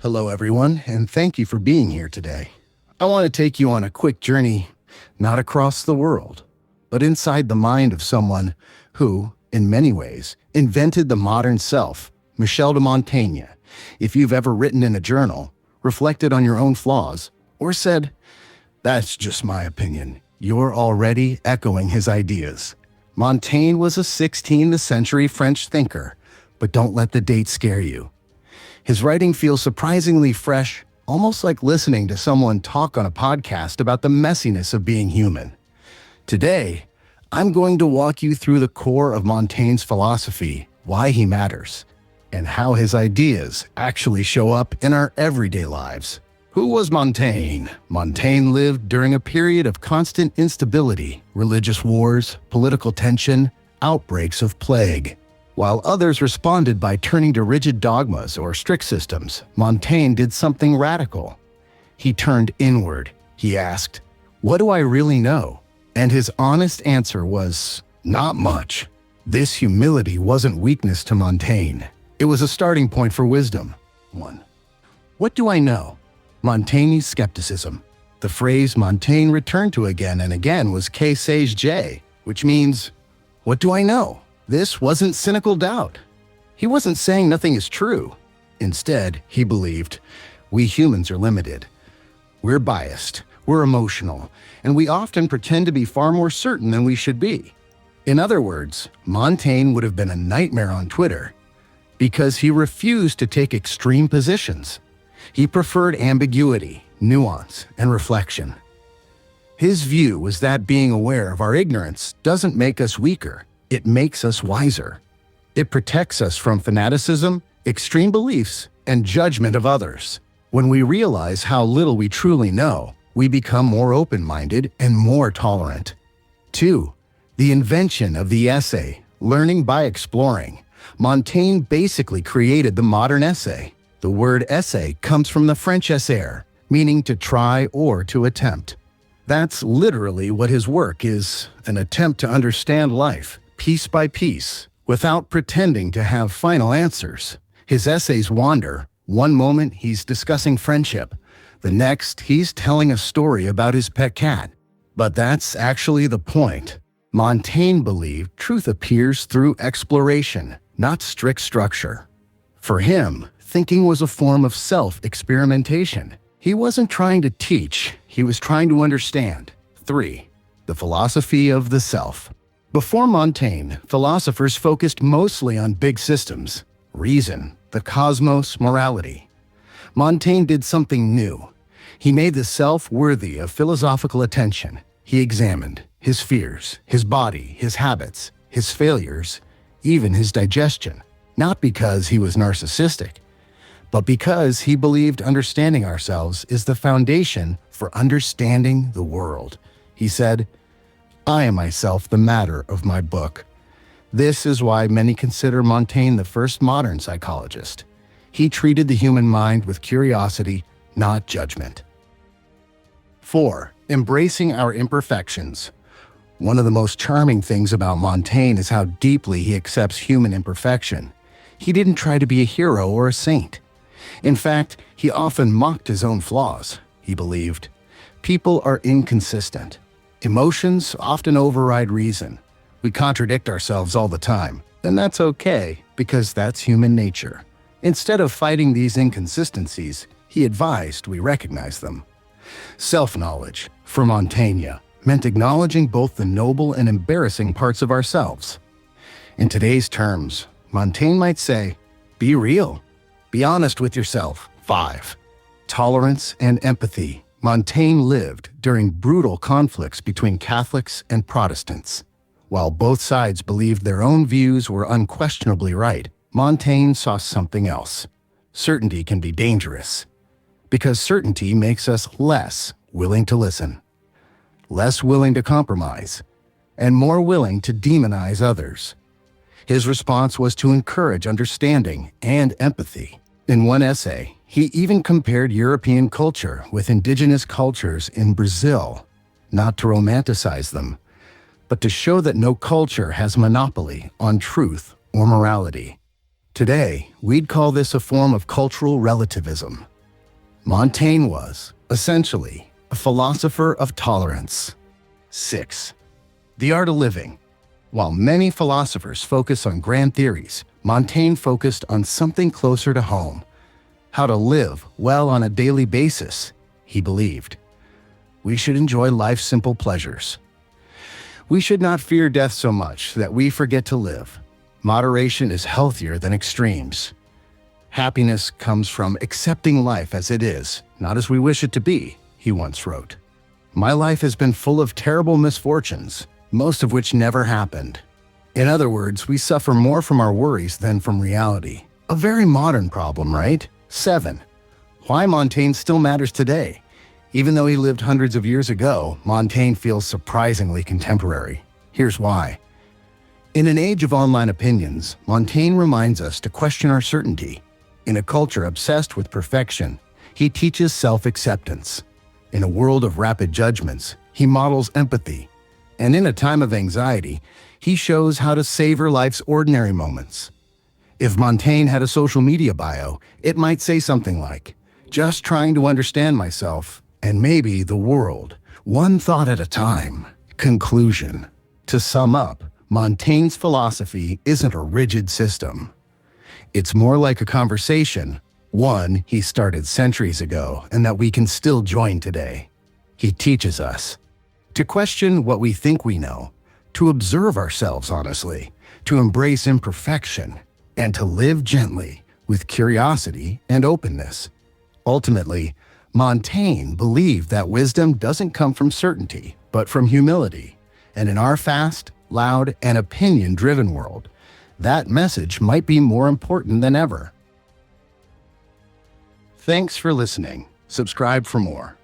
Hello, everyone, and thank you for being here today. I want to take you on a quick journey, not across the world, but inside the mind of someone who, in many ways, invented the modern self, Michel de Montaigne. If you've ever written in a journal, reflected on your own flaws, or said, "That's just my opinion," you're already echoing his ideas. Montaigne was a 16th century French thinker, but don't let the date scare you. His writing feels surprisingly fresh, almost like listening to someone talk on a podcast about the messiness of being human. Today, I'm going to walk you through the core of Montaigne's philosophy, why he matters, and how his ideas actually show up in our everyday lives. Who was Montaigne? Montaigne lived during a period of constant instability, religious wars, political tension, outbreaks of plague. While others responded by turning to rigid dogmas or strict systems, Montaigne did something radical. He turned inward. He asked, "What do I really know?" And his honest answer was, "Not much." This humility wasn't weakness to Montaigne. It was a starting point for wisdom. 1. What do I know? Montaigne's skepticism. The phrase Montaigne returned to again and again was "Que sais-je?", which means, "What do I know?" This wasn't cynical doubt. He wasn't saying nothing is true. Instead, he believed, we humans are limited. We're biased, we're emotional, and we often pretend to be far more certain than we should be. In other words, Montaigne would have been a nightmare on Twitter because he refused to take extreme positions. He preferred ambiguity, nuance, and reflection. His view was that being aware of our ignorance doesn't make us weaker. It makes us wiser. It protects us from fanaticism, extreme beliefs, and judgment of others. When we realize how little we truly know, we become more open-minded and more tolerant. 2. The invention of the essay, learning by exploring. Montaigne basically created the modern essay. The word essay comes from the French essayer, meaning to try or to attempt. That's literally what his work is, an attempt to understand life, piece by piece, without pretending to have final answers. His essays wander. One moment he's discussing friendship. The next he's telling a story about his pet cat. But that's actually the point. Montaigne believed truth appears through exploration, not strict structure. For him, thinking was a form of self-experimentation. He wasn't trying to teach, he was trying to understand. 3. The philosophy of the self. Before Montaigne, philosophers focused mostly on big systems, reason, the cosmos, morality. Montaigne did something new. He made the self worthy of philosophical attention. He examined his fears, his body, his habits, his failures, even his digestion, not because he was narcissistic, but because he believed understanding ourselves is the foundation for understanding the world. He said, "I am myself the matter of my book." This is why many consider Montaigne the first modern psychologist. He treated the human mind with curiosity, not judgment. 4. Embracing our imperfections. One of the most charming things about Montaigne is how deeply he accepts human imperfection. He didn't try to be a hero or a saint. In fact, he often mocked his own flaws. He believed, people are inconsistent. Emotions often override reason. We contradict ourselves all the time, and that's okay, because that's human nature. Instead of fighting these inconsistencies, he advised we recognize them. Self-knowledge, for Montaigne, meant acknowledging both the noble and embarrassing parts of ourselves. In today's terms, Montaigne might say, be real. Be honest with yourself. 5. Tolerance and empathy. Montaigne lived during brutal conflicts between Catholics and Protestants. While both sides believed their own views were unquestionably right, Montaigne saw something else. Certainty can be dangerous, because certainty makes us less willing to listen, less willing to compromise, and more willing to demonize others. His response was to encourage understanding and empathy. In one essay, he even compared European culture with indigenous cultures in Brazil, not to romanticize them, but to show that no culture has monopoly on truth or morality. Today, we'd call this a form of cultural relativism. Montaigne was, essentially, a philosopher of tolerance. 6. The art of living. While many philosophers focus on grand theories, Montaigne focused on something closer to home. How to live well on a daily basis, he believed. We should enjoy life's simple pleasures. We should not fear death so much that we forget to live. Moderation is healthier than extremes. Happiness comes from accepting life as it is, not as we wish it to be, he once wrote. My life has been full of terrible misfortunes, most of which never happened. In other words, we suffer more from our worries than from reality. A very modern problem, right? 7. Why Montaigne still matters today. Even though he lived hundreds of years ago, Montaigne feels surprisingly contemporary. Here's why. In an age of online opinions, Montaigne reminds us to question our certainty. In a culture obsessed with perfection, he teaches self-acceptance. In a world of rapid judgments, he models empathy. And in a time of anxiety, he shows how to savor life's ordinary moments. If Montaigne had a social media bio, it might say something like, "Just trying to understand myself, and maybe the world, one thought at a time." Conclusion. To sum up, Montaigne's philosophy isn't a rigid system. It's more like a conversation, one he started centuries ago and that we can still join today. He teaches us to question what we think we know, to observe ourselves honestly, to embrace imperfection, and to live gently with curiosity and openness. Ultimately, Montaigne believed that wisdom doesn't come from certainty, but from humility. And in our fast, loud, and opinion-driven world, that message might be more important than ever. Thanks for listening. Subscribe for more.